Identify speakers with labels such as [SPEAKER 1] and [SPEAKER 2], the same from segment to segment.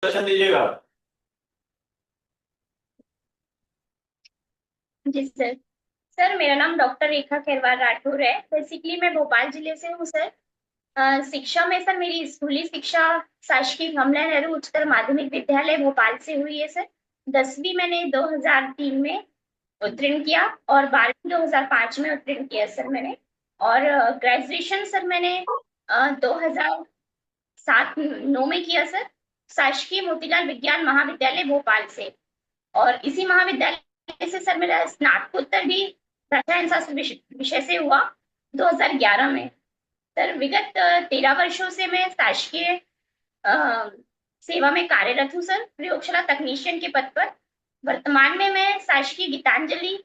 [SPEAKER 1] Question दीजिएगा।
[SPEAKER 2] जी sir. Sir मेरा नाम डॉक्टर रेखा खेरवार राठौर है। बेसिकली मैं भोपाल जिले से हूँ सर। शिक्षा में सर मेरी स्कूली शिक्षा शासकीय कमला नेहरू उच्चतर माध्यमिक विद्यालय भोपाल से हुई है सर। 10वीं मैंने 2003 में उत्तीर्ण किया और 12वीं 2005 में उत्तीर्ण किया सर मैंने। और ग्रेजुएशन सर मैंने 2007 9 में किया सर, शासकीय मोतीलाल विज्ञान महाविद्यालय भोपाल से। और इसी महाविद्यालय से सर मेरा स्नातकोत्तर भी रसायन शास्त्र विषय से हुआ 2011 में। सर विगत 13 वर्षों से मैं शासकीय अ, सेवा में कार्यरत हूँ सर, प्रयोगशाला तकनीशियन के पद पर। वर्तमान में मैं शासकीय गीतांजलि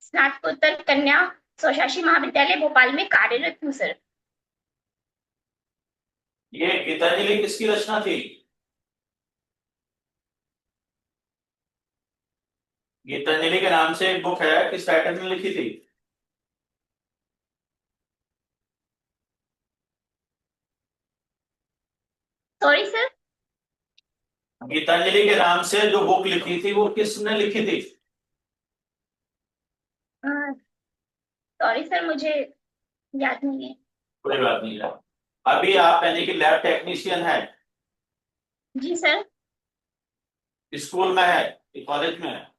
[SPEAKER 2] स्नातकोत्तर कन्या स्वशासी महाविद्यालय भोपाल में कार्यरत हूँ सर।
[SPEAKER 1] ये गीतांजलि किसकी रचना थी? गीतांजलि के नाम से एक बुक है, किस राइटर ने लिखी थी?
[SPEAKER 2] Sorry sir.
[SPEAKER 1] गीतांजलि के नाम से जो बुक लिखी थी वो किसने लिखी थी?
[SPEAKER 2] सॉरी सर, मुझे याद नहीं है।
[SPEAKER 1] कोई बात नहीं है। अभी आप यानी कि लैब टेक्नीशियन है,
[SPEAKER 2] जी सर।
[SPEAKER 1] स्कूल में है कि कॉलेज में है?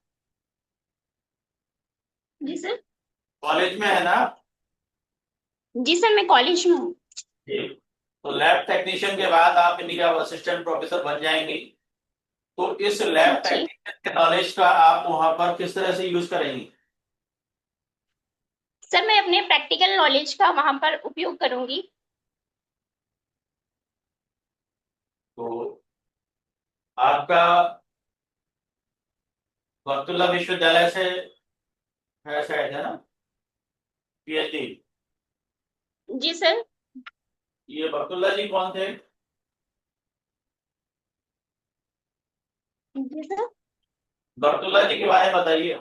[SPEAKER 2] जी सर।
[SPEAKER 1] कॉलेज में है ना?
[SPEAKER 2] जी सर, मैं कॉलेज में हूँ।
[SPEAKER 1] जी। तो लैब टेक्नीशियन के बाद आप यानी कि आप असिस्टेंट प्रोफेसर बन जाएंगे। तो इस लैब
[SPEAKER 2] जी
[SPEAKER 1] टेक्नीशियन के नॉलेज का आप वहां पर किस तरह से यूज करेंगे?
[SPEAKER 2] सर, मैं अपने प्रैक्टिकल नॉलेज का वहां पर उपयोग करूंगी।
[SPEAKER 1] तो आपका बरकतुल्लाह विश्वविद्यालय से है शायद, है ना? पीएचडी।
[SPEAKER 2] जी सर।
[SPEAKER 1] ये बरकतुल्लाह जी कौन थे?
[SPEAKER 2] जी सर।
[SPEAKER 1] बरकतुल्लाह जी के बारे में बताइए।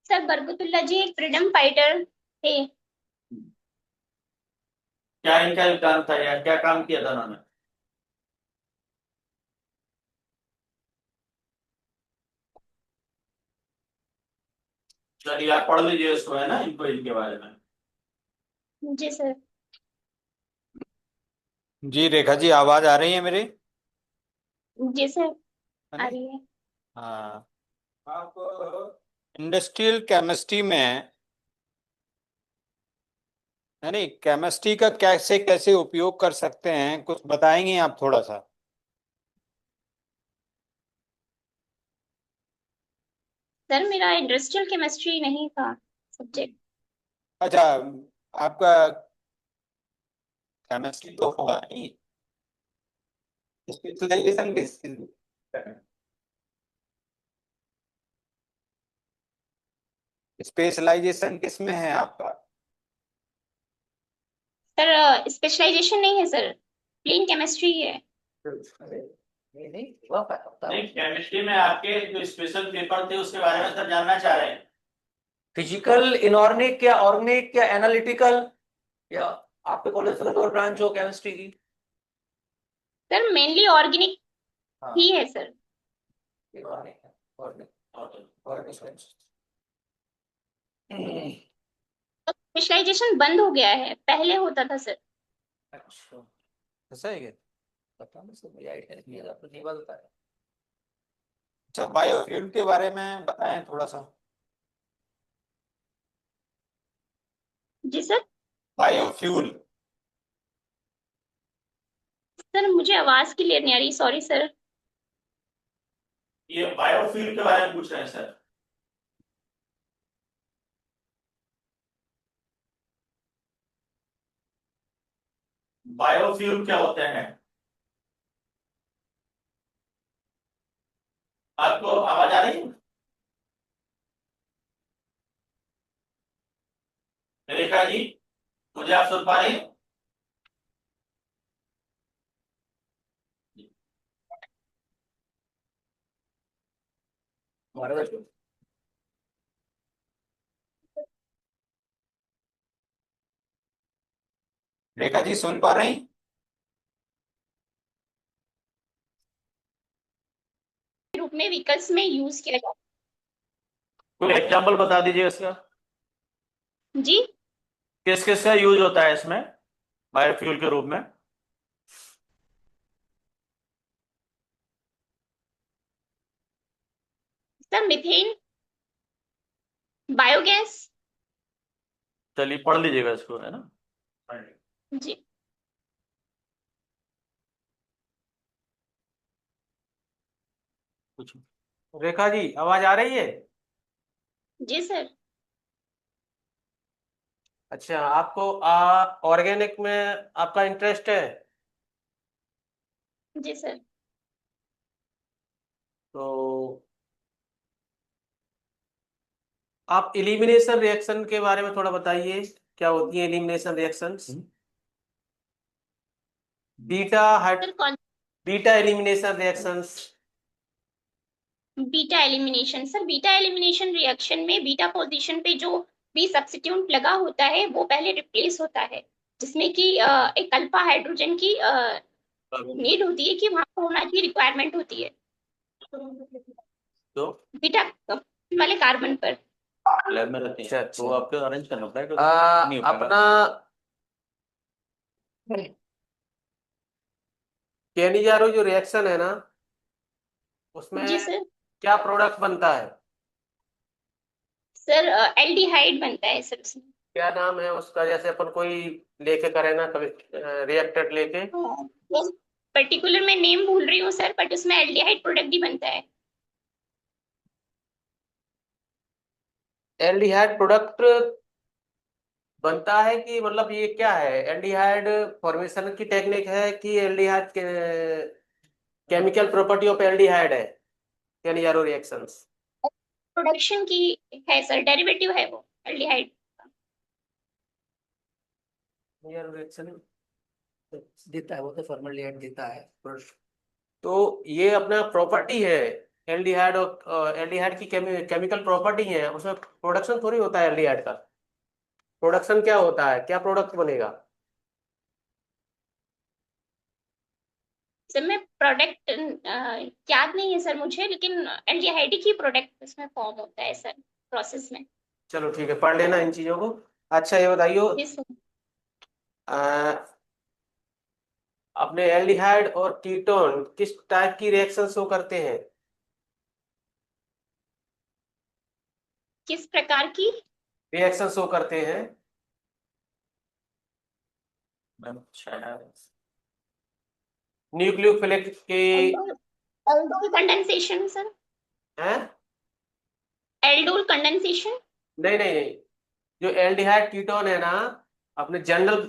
[SPEAKER 2] सर बरकतुल्लाह जी एक फ्रीडम फाइटर थे।
[SPEAKER 1] क्या इनका योगदान था या क्या काम किया था उन्होंने? चलिए आप पढ़ लीजिए इसको, है ना, इनको, इनके बारे में।
[SPEAKER 2] जी सर।
[SPEAKER 3] जी रेखा जी, आवाज आ रही है मेरी?
[SPEAKER 2] जी सर।
[SPEAKER 3] है
[SPEAKER 2] आ
[SPEAKER 3] नहीं?
[SPEAKER 2] रही है।
[SPEAKER 3] हाँ। आप इंडस्ट्रियल केमिस्ट्री में, है नहीं, केमिस्ट्री का कैसे कैसे उपयोग कर सकते हैं, कुछ बताएंगे आप थोड़ा सा?
[SPEAKER 2] सर मेरा इंडस्ट्रियल केमिस्ट्री नहीं था सब्जेक्ट।
[SPEAKER 3] अच्छा, आपका केमिस्ट्री तो होगा नहीं, स्पेशलाइजेशन किस चीज़ में है? स्पेशलाइजेशन किस में है आपका?
[SPEAKER 2] सर स्पेशलाइजेशन नहीं है सर, प्लेन केमिस्ट्री है।
[SPEAKER 3] नहीं नहीं, वह पता
[SPEAKER 1] नहीं, केमिस्ट्री में आपके जो स्पेशल पेपर थे उसके बारे में सर जानना चाह रहे हैं।
[SPEAKER 4] फिजिकल, इनऑर्गेनिक या ऑर्गेनिक या एनालिटिकल, या आपके कॉलेज में और ब्रांच हो केमिस्ट्री की?
[SPEAKER 2] सर मेनली ऑर्गेनिक ही
[SPEAKER 4] हाँ,
[SPEAKER 2] है सर।
[SPEAKER 4] इनऑर्गेनिक, ऑर्गेनिक,
[SPEAKER 1] और
[SPEAKER 4] ऑर्गेनिक।
[SPEAKER 2] स्पेशलाइजेशन बंद हो गया है, पहले होता था सर।
[SPEAKER 4] अच्छा, ऐसा है क्या? पता नहीं सर, मुझे आइडिया नहीं है, आपने नहीं बताया।
[SPEAKER 3] अच्छा, बायोफ्यूल के बारे में बताएं थोड़ा सा।
[SPEAKER 2] जी सर।
[SPEAKER 3] बायोफ्यूल।
[SPEAKER 2] सर मुझे आवाज क्लियर नहीं आ रही, सॉरी सर।
[SPEAKER 1] ये बायोफ्यूल के बारे में पूछ रहे हैं सर। बायोफ्यूल क्या होते हैं? आपको आवाज आ रही है? रेखा जी, मुझे आप सुन पा रही हैं?
[SPEAKER 4] हमारे पास
[SPEAKER 3] रेखा जी सुन पा रही हैं?
[SPEAKER 2] ट्रांसपोर्ट में व्हीकल्स में यूज किया जाता
[SPEAKER 1] कोई एग्जाम्पल बता दीजिए इसका,
[SPEAKER 2] है। जी
[SPEAKER 1] किस किस का यूज होता है इसमें बायोफ्यूल के रूप में?
[SPEAKER 2] Sir, methane, biogas.
[SPEAKER 1] चलिए पढ़ लीजिएगा इसको, है ना।
[SPEAKER 2] जी
[SPEAKER 1] कुछ
[SPEAKER 3] रेखा जी आवाज आ रही है?
[SPEAKER 2] जी सर।
[SPEAKER 3] अच्छा, आपको ऑर्गेनिक में आपका इंटरेस्ट है?
[SPEAKER 2] जी सर।
[SPEAKER 3] तो आप एलिमिनेशन रिएक्शन के बारे में थोड़ा बताइए, क्या होती है एलिमिनेशन रिएक्शंस? बीटा
[SPEAKER 2] सर कौन?
[SPEAKER 3] Beta elimination reactions.
[SPEAKER 2] Beta elimination. Sir, beta elimination reaction में बीटा पोजीशन पे जो भी सब्स्टिट्यूट लगा होता है वो पहले रिप्लेस होता है, जिसमें कि एक अल्फा हाइड्रोजन की नीड होती है कि वहां पर होना की रिक्वायरमेंट होती है
[SPEAKER 1] तो
[SPEAKER 2] बीटा वाले कार्बन पर।
[SPEAKER 1] लैब में रहते हैं,
[SPEAKER 3] अच्छा,
[SPEAKER 1] तो आपको अरेंज करना पड़ेगा, नहीं हो पाएगा।
[SPEAKER 3] अपना केनिजारो जो रिएक्शन है ना, उसमें
[SPEAKER 2] जी सर।
[SPEAKER 3] क्या प्रोडक्ट बनता है?
[SPEAKER 2] सर, एल्डिहाइड बनता है सर उसमें।
[SPEAKER 3] क्या नाम है उसका? जैसे अपन कोई लेके करे ना कभी रिएक्टर लेके,
[SPEAKER 2] पर्टिकुलर मैं नेम भूल रही हूँ सर, बट उसमें एल्डिहाइड प्रोडक्ट भी बनता है।
[SPEAKER 3] एल्डिहाइड प्रोडक्ट बनता है कि मतलब ये क्या है? एल्डिहाइड फॉर्मेशन की टेक्निक है कि aldehyde chemical property of aldehyde है केनिजारो रिएक्शंस?
[SPEAKER 2] प्रोडक्शन की है सर, डेरिवेटिव है वो एल्डिहाइड।
[SPEAKER 3] केनिजारो रिएक्शन
[SPEAKER 4] देता है, वो तो फॉर्मलिटी देता है।
[SPEAKER 3] तो ये अपना प्रॉपर्टी है एल्डिहाइड, और एल्डिहाइड की केमिकल प्रॉपर्टी है, उसमें प्रोडक्शन थोड़ी होता है एल्डिहाइड का। प्रोडक्शन क्या होता है, क्या प्रोडक्ट बनेगा?
[SPEAKER 2] सर, मैं प्रोडक्ट याद नहीं है सर मुझे, लेकिन एल्डिहाइड ही प्रोडक्ट उसमें फॉर्म होता है सर प्रोसेस में।
[SPEAKER 3] चलो ठीक है, पढ़ लेना इन चीजों को। अच्छा ये बताइए,
[SPEAKER 2] जी सर।
[SPEAKER 3] अपने एल्डिहाइड और कीटोन किस टाइप की रिएक्शन शो करते हैं?
[SPEAKER 2] किस प्रकार की?
[SPEAKER 3] रिएक्शन शो करते हैं। न्यूक्लियोफिलिक के
[SPEAKER 2] एल्डोल कंडेंसेशन सर।
[SPEAKER 3] हैं?
[SPEAKER 2] Aldol condensation.
[SPEAKER 3] नहीं नहीं नहीं, जो एल्डिहाइड कीटोन है ना, अपने जनरल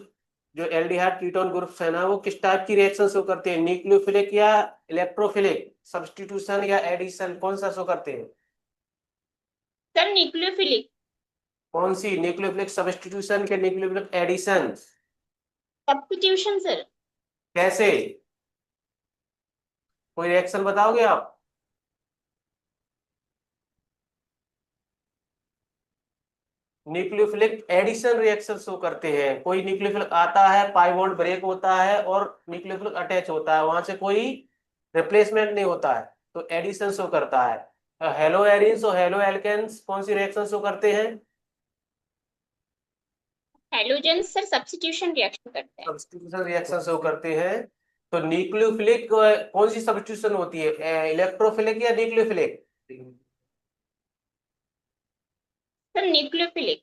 [SPEAKER 3] जो एल्डिहाइड कीटोन ग्रुप्स है ना, वो किस टाइप की रिएक्शन शो करते हैं? न्यूक्लियोफिलिक या इलेक्ट्रोफिलिक, सब्स्टिट्यूशन या एडिशन, कौन सा शो करते हैं?
[SPEAKER 2] Sir, nucleophilic.
[SPEAKER 3] कौन सी? न्यूक्लियोफिलिक सब्स्टिट्यूशन के न्यूक्लियोफिलिक एडिशन?
[SPEAKER 2] Substitution sir.
[SPEAKER 3] कैसे? कोई रिएक्शन बताओगे आप? न्यूक्लियोफिलिक एडिशन रिएक्शन शो करते हैं। कोई न्यूक्लियोफिलिक आता है, पाई बॉन्ड ब्रेक होता है और न्यूक्लियोफिलिक अटैच होता है, वहां से कोई रिप्लेसमेंट नहीं होता है, तो एडिशन शो करता है। हेलो एरिन्स और हेलो एल्केन्स कौन सी रिएक्शन शो करते हैं?
[SPEAKER 2] हेलोजन सर सब्स्टिट्यूशन रिएक्शन करते हैं।
[SPEAKER 3] सब्स्टिट्यूशन रिएक्शन शो करते हैं। तो न्यूक्लियोफिलिक कौन सी सब्स्टिट्यूशन होती है, इलेक्ट्रोफिलिक या न्यूक्लियोफिलिक?
[SPEAKER 2] Sir, nucleophilic.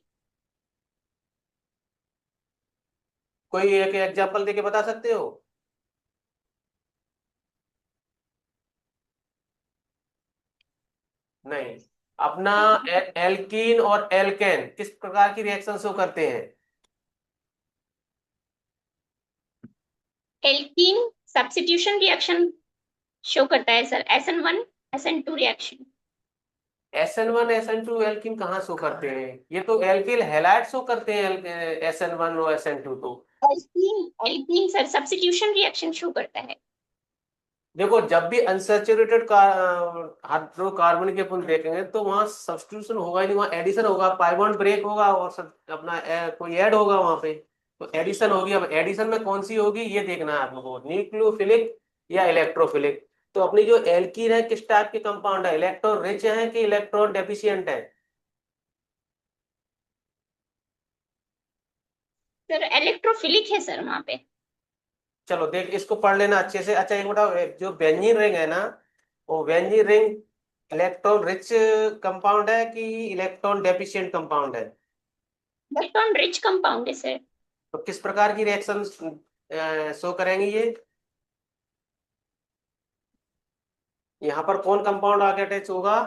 [SPEAKER 3] कोई एक एग्जांपल देके बता सकते हो? नहीं। अपना एल्कीन और एल्केन किस प्रकार की रिएक्शन शो करते हैं?
[SPEAKER 2] एल्कीन सब्स्टिट्यूशन रिएक्शन शो करता है sir, SN1 SN2 reaction.
[SPEAKER 3] SN1 SN2 alkene कहाँ शो करते हैं? ये तो एल्किल हैलाइड शो करते हैं, SN1 और SN2 तो।
[SPEAKER 2] Alkene alkene sir substitution reaction show करता है।
[SPEAKER 3] देखो, जब भी अनसैचुरेटेड का हाइड्रोकार्बन के अपन देखेंगे तो वहां सब्स्टिट्यूशन होगा ही नहीं, वहां एडिशन होगा, पाई बॉन्ड ब्रेक होगा और अपना कोई ऐड होगा वहां पे, तो एडिशन होगी। अब एडिशन में कौन सी होगी ये देखना है आप लोगों को, न्यूक्लियोफिलिक या इलेक्ट्रोफिलिक। तो अपनी जो एल्कीन है किस टाइप के कंपाउंड है, इलेक्ट्रॉन रिच है कि इलेक्ट्रॉन डेफिशिएंट है?
[SPEAKER 2] सर इलेक्ट्रोफिलिक है सर वहां पे।
[SPEAKER 3] चलो देख इसको पढ़ लेना अच्छे से। अच्छा एक बताओ, जो बेंजीन रिंग है ना, वो benzene ring electron rich compound है कि इलेक्ट्रॉन डेफिशिएंट कंपाउंड है?
[SPEAKER 2] इलेक्ट्रॉन रिच कंपाउंड है सर।
[SPEAKER 3] तो किस प्रकार की रिएक्शन शो करेंगे ये? यहाँ पर कौन कंपाउंड आके अटैच होगा?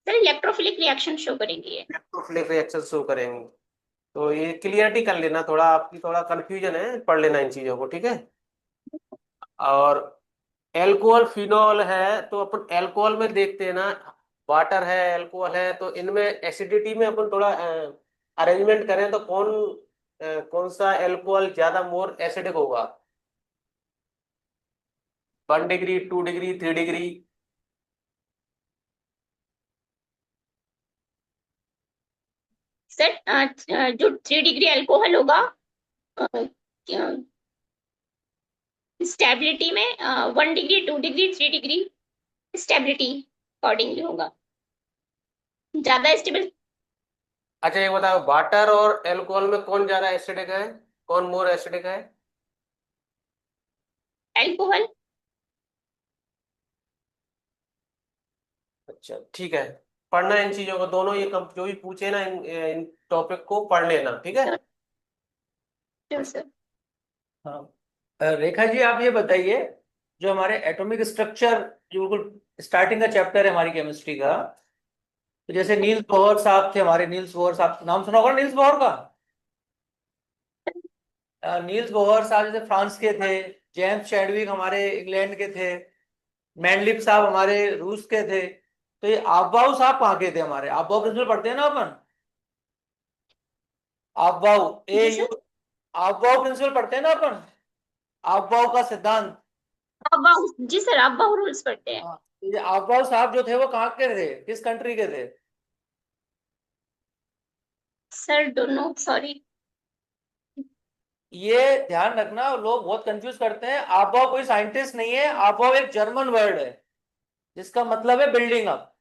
[SPEAKER 2] सर इलेक्ट्रोफिलिक रिएक्शन शो करेंगे ये।
[SPEAKER 3] इलेक्ट्रोफिलिक रिएक्शन शो करेंगे। तो ये क्लियरिटी कर लेना, थोड़ा आपकी थोड़ा कंफ्यूजन है, पढ़ लेना इन चीजों को, ठीक है। और एल्कोहल फिनॉल है, तो अपन एल्कोहल में देखते हैं ना, वाटर है, एल्कोहल है, तो इनमें एसिडिटी में अपन थोड़ा अरेंजमेंट करें तो कौन सा एल्कोहल ज्यादा मोर एसिडिक होगा? 1 डिग्री, 2 डिग्री, 3 डिग्री?
[SPEAKER 2] सर जो 3 डिग्री अल्कोहल होगा स्टेबिलिटी में 1 degree, 2 degree, 3 degree stability accordingly होगा, ज्यादा स्टेबल।
[SPEAKER 3] अच्छा ये बताओ, वाटर और एल्कोहल में कौन ज्यादा एसिडिक है, कौन मोर एसिडिक है?
[SPEAKER 2] अल्कोहल।
[SPEAKER 3] अच्छा ठीक है, पढ़ना इन चीजों को, दोनों ये जो भी पूछे ना, इन टॉपिक को पढ़ लेना, ठीक है।
[SPEAKER 2] सर
[SPEAKER 4] हाँ रेखा जी आप ये बताइए, जो हमारे एटॉमिक स्ट्रक्चर जो बिल्कुल स्टार्टिंग का चैप्टर है हमारी केमिस्ट्री का, तो जैसे नील्स बोहर साहब थे हमारे, नील्स बोहर साहब नाम सुना होगा नील्स बोहर का। नील्स बोहर साहब जैसे फ्रांस के थे, जेम्स चैडविक हमारे इंग्लैंड के थे, मैंडलिप साहब हमारे रूस के थे। तो ये आफबाउ साहब कहाँ के थे हमारे? आफबाउ प्रिंसिपल पढ़ते हैं ना अपन, आफबाउ ए
[SPEAKER 2] जी
[SPEAKER 4] यू,
[SPEAKER 2] सर।
[SPEAKER 4] आफबाउ प्रिंसिपल पढ़ते हैं ना अपन, आफबाउ का सिद्धांत।
[SPEAKER 2] अब्बाऊ, जी सर अब्बाऊ रूल्स पढ़ते हैं।
[SPEAKER 4] हाँ, तो ये आफबाउ साहब जो थे वो कहाँ के थे, किस कंट्री के थे?
[SPEAKER 2] सर दोनों सॉरी।
[SPEAKER 4] ये ध्यान रखना, लोग बहुत कंफ्यूज करते हैं। आफबाउ कोई साइंटिस्ट नहीं है, आफबाउ एक जर्मन वर्ड है जिसका मतलब है बिल्डिंग अप।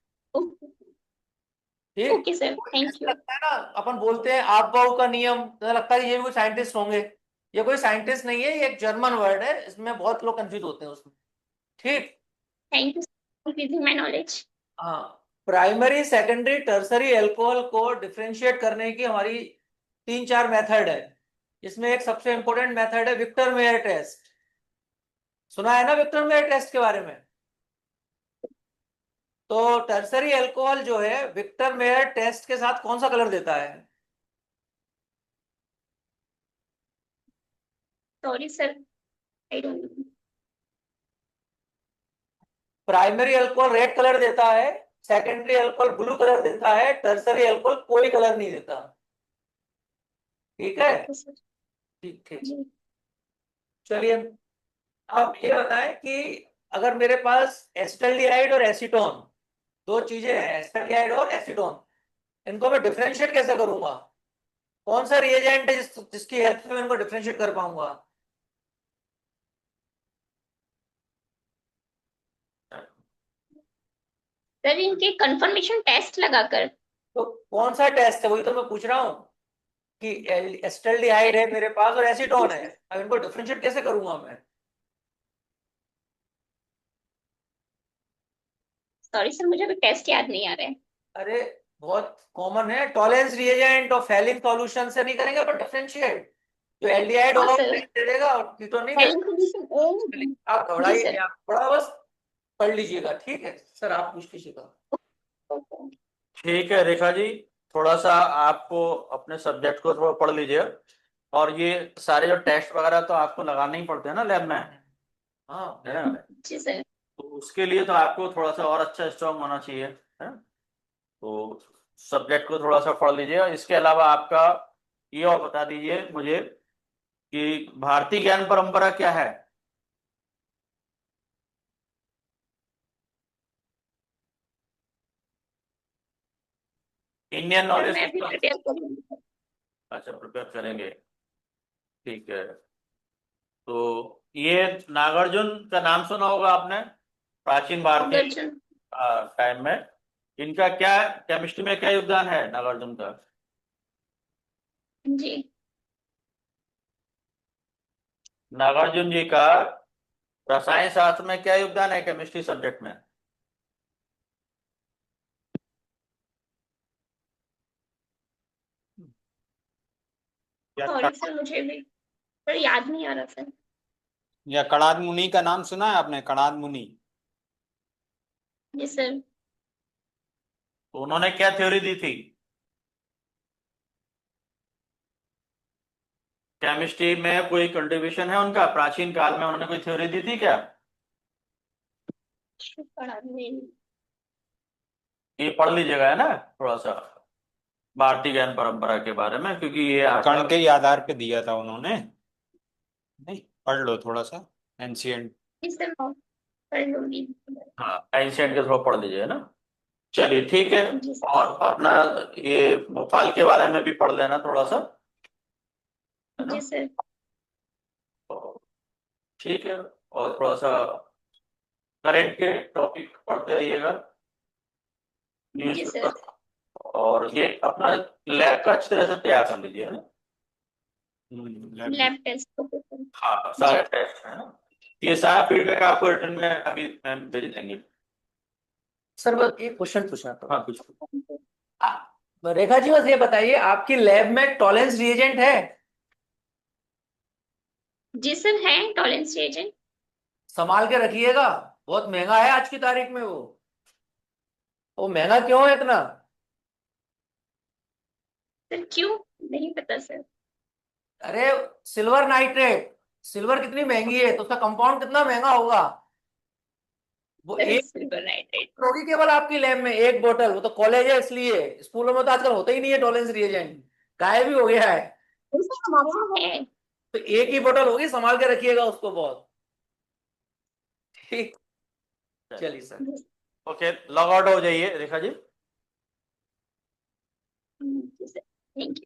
[SPEAKER 4] ठीक,
[SPEAKER 2] ओके सर, थैंक
[SPEAKER 4] ऐसा
[SPEAKER 2] यू।
[SPEAKER 4] लगता है ना, अपन बोलते हैं आफबाउ का नियम, तो लगता है कि ये भी कोई साइंटिस्ट होंगे। ये कोई साइंटिस्ट नहीं है, ये एक जर्मन वर्ड है, इसमें बहुत लोग कंफ्यूज होते हैं उसमें। ठीक।
[SPEAKER 2] Thank you for increasing my knowledge.
[SPEAKER 4] हाँ, प्राइमरी सेकेंडरी टर्सरी अल्कोहल को डिफरेंशिएट करने की हमारी 3-4 मेथड है। इसमें एक सबसे इंपॉर्टेंट मेथड है विक्टर मेयर टेस्ट। सुना है ना विक्टर मेयर टेस्ट के बारे में? तो टर्सरी अल्कोहल जो है विक्टर मेयर टेस्ट के साथ कौन सा कलर देता है?
[SPEAKER 2] Sorry sir, I don't know.
[SPEAKER 4] Primary alcohol red colour देता है, सेकेंडरी अल्कोहल ब्लू कलर देता है, टर्सरी अल्कोहल कोई कलर नहीं देता। ठीक है।
[SPEAKER 2] Okay sir.
[SPEAKER 4] ठीक ठीक।
[SPEAKER 2] जी
[SPEAKER 4] चलिए, आप ये बताएं कि अगर मेरे पास एसिटाल्डिहाइड और एसीटोन, दो चीजें हैं, एसिटाल्डिहाइड और एसीटोन, इनको मैं डिफरेंशिएट कैसे करूंगा? कौन सा रिएजेंट है जिसकी हेल्प से मैं इनको डिफरेंशिएट कर पाऊंगा?
[SPEAKER 2] सर, इनके कंफर्मेशन टेस्ट लगाकर।
[SPEAKER 4] तो कौन सा टेस्ट है, वही तो मैं पूछ रहा हूँ कि एसिटाल्डिहाइड है मेरे पास और एसीटोन है, अब इनको डिफरेंशिएट कैसे करूंगा मैं?
[SPEAKER 2] सॉरी सर, मुझे अभी टेस्ट याद नहीं आ रहा है।
[SPEAKER 4] अरे बहुत कॉमन है, टॉलेंस रिएजेंट और फेलिंग सॉल्यूशन से नहीं करेंगे अपन डिफरेंशिएट। जो एल्डिहाइड
[SPEAKER 2] हाँ
[SPEAKER 4] होगा वो
[SPEAKER 2] सर,
[SPEAKER 4] green दे देगा और कीटोन नहीं दे
[SPEAKER 2] हेलिंग
[SPEAKER 4] देगा।
[SPEAKER 2] सोल्यूशन।
[SPEAKER 4] आप
[SPEAKER 2] जी
[SPEAKER 4] घबराइए नहीं,
[SPEAKER 2] सर।
[SPEAKER 4] आप थोड़ा बस पढ़ लीजिएगा, ठीक है सर, आप पूछ लीजिएगा।
[SPEAKER 2] ओके।
[SPEAKER 1] ठीक है रेखा जी, थोड़ा सा आपको अपने सब्जेक्ट को थोड़ा पढ़ लीजिए। और ये सारे जो टेस्ट वगैरह तो आपको लगाने ही पड़ते हैं ना लैब में,
[SPEAKER 4] हाँ
[SPEAKER 1] है ना?
[SPEAKER 2] जी सर।
[SPEAKER 1] तो उसके लिए तो आपको थोड़ा सा और अच्छा स्ट्रांग होना चाहिए, है ना? तो सब्जेक्ट को थोड़ा सा पढ़ लीजिए। और इसके अलावा आपका ये और बता दीजिए मुझे कि भारतीय ज्ञान परंपरा क्या है? इंडियन
[SPEAKER 2] सर
[SPEAKER 1] नॉलेज
[SPEAKER 2] मैं अभी
[SPEAKER 1] सिस्टम।
[SPEAKER 2] प्रिपेयर करूंगी।
[SPEAKER 1] अच्छा, प्रिपेयर करेंगे, ठीक है। तो ये नागार्जुन का नाम सुना होगा आपने, प्राचीन भारतीय
[SPEAKER 2] नागार्जुन।
[SPEAKER 1] टाइम में। इनका क्या, केमिस्ट्री में क्या योगदान है नागार्जुन का?
[SPEAKER 2] जी।
[SPEAKER 1] नागार्जुन जी का रसायन शास्त्र में क्या योगदान है, केमिस्ट्री सब्जेक्ट में?
[SPEAKER 2] सॉरी सर, मुझे भी पर याद नहीं आ रहा सर।
[SPEAKER 5] या कणाद मुनि का नाम सुना है आपने, कणाद मुनि?
[SPEAKER 2] जी सर।
[SPEAKER 1] तो उन्होंने क्या थ्योरी दी थी केमिस्ट्री में? कोई कंट्रीब्यूशन है उनका प्राचीन काल में? उन्होंने कोई थ्योरी दी थी क्या?
[SPEAKER 2] पढ़ा नहीं।
[SPEAKER 1] ये पढ़ लीजिएगा, है ना, थोड़ा सा भारतीय ज्ञान परंपरा के बारे में, क्योंकि ये
[SPEAKER 5] कण
[SPEAKER 1] आपका
[SPEAKER 5] के ही आधार पे दिया था उन्होंने। नहीं, पढ़ लो थोड़ा सा एंशियंट।
[SPEAKER 2] जी सर, मैं पढ़ लूंगी।
[SPEAKER 1] हाँ, एंशिएंट के थ्रू पढ़ लीजिए ना। चलिए ठीक है।
[SPEAKER 2] जी सर।
[SPEAKER 1] और अपना ये भोपाल के बारे में भी पढ़ लेना थोड़ा सा, है ना?
[SPEAKER 2] जी सर।
[SPEAKER 1] तो ठीक है, और थोड़ा सा करंट के टॉपिक पढ़ते रहिएगा,
[SPEAKER 2] जी सर।
[SPEAKER 1] न्यूज़पेपर। और ये अपना लैब का अच्छी तरह से तैयार कर लीजिए, है ना?
[SPEAKER 2] लैब टेस्ट को सर।
[SPEAKER 1] हाँ, सारे टेस्ट है ना। ये सारा फीडबैक आपको रिटर्न में अभी मैम भेज देंगे।
[SPEAKER 4] सर बस एक क्वेश्चन पूछना था।
[SPEAKER 1] हाँ, कुछ
[SPEAKER 4] रेखा जी बस ये बताइए, आपकी लैब में टॉलेंस रिएजेंट है?
[SPEAKER 2] जी सर, है टॉलेंस रिएजेंट।
[SPEAKER 4] संभाल के रखिएगा, बहुत महंगा है आज की तारीख में वो महंगा क्यों है इतना?
[SPEAKER 2] सर क्यों? नहीं पता सर।
[SPEAKER 4] अरे सिल्वर नाइट्रेट, सिल्वर कितनी महंगी है तो उसका कंपाउंड कितना महंगा होगा? वो एक
[SPEAKER 2] सिल्वर नाइट्रेट।
[SPEAKER 4] होगी केवल आपकी लैब में एक बोतल, वो तो कॉलेज है इसलिए, स्कूलों में तो आजकल होता ही नहीं है टॉलेंस रिएजेंट, गायब ही हो गया है।
[SPEAKER 2] सर हमारे यहाँ है।
[SPEAKER 4] तो एक ही बोतल होगी, संभाल के रखिएगा उसको बहुत। ठीक, चलिए सर।
[SPEAKER 1] ओके, लॉग आउट हो जाइए रेखा जी।
[SPEAKER 2] जी सर, थैंक यू।